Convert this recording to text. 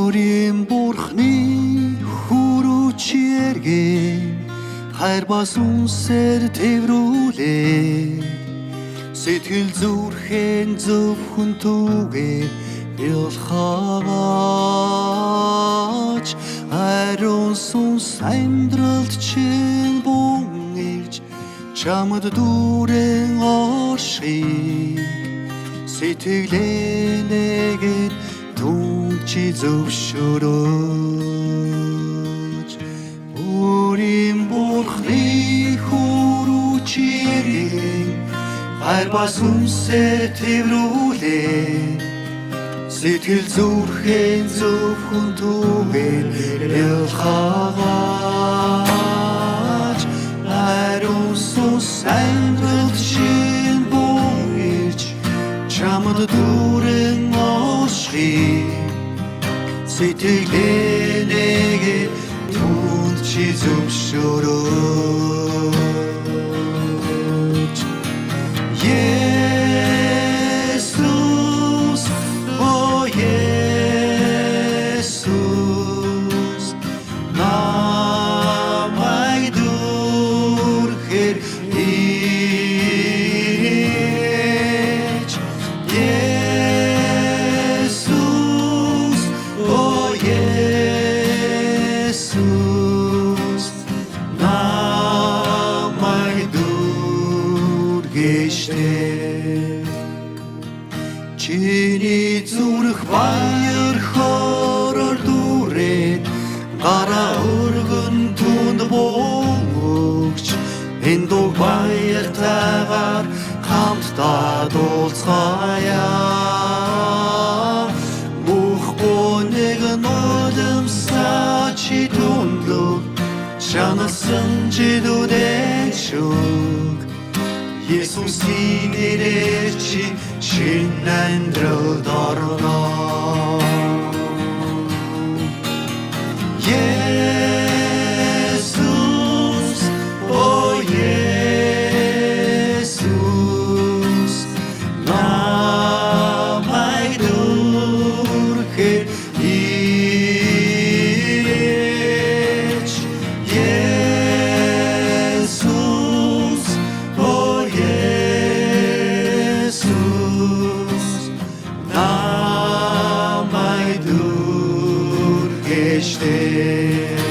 Өрийн бурхны хүрүүчээргээ хайр бас үнсээр тэврүүлээ сэтгэл зүрхэн зөвхөн түүгээ бэлхаагач ариун сүнс амьдралд чинь бүнгиж чамд дүүрэн оршиг сэтгэлээ нэгээр түнчи зөвшөөрөөж өрийн бурхны хүрүүчээрээ хайр бас үнсээр тэврүүлээ сэтгэл зүрхэн зөвхөн түүгээр бэлхаагач ариун сүнс амьдралд чинь бүнгиж чамд дүүрэн оршиг сэтгэлээ нэгээр түнчи зөвшөөрөөж Jesus, oh Jesus, намайг дүрхээр ирээч Jesus, oh Jesus, намайг дүргээштэй чиний зүрх баяр хороор дүүрээд гараа өргөн түнд бөөгч энэ дуу баяртайгаар хамтдаа дуулцгаая мөхгүй нэгэн улимсаа чи дүнлөг шанасан чи дүнэшөг Есүсийн нэрээр чи шинэ амьдралд орно Jesus, oh Jesus, намайг дүрхээр ирээч Jesus, oh Jesus, намайг дүргээштэй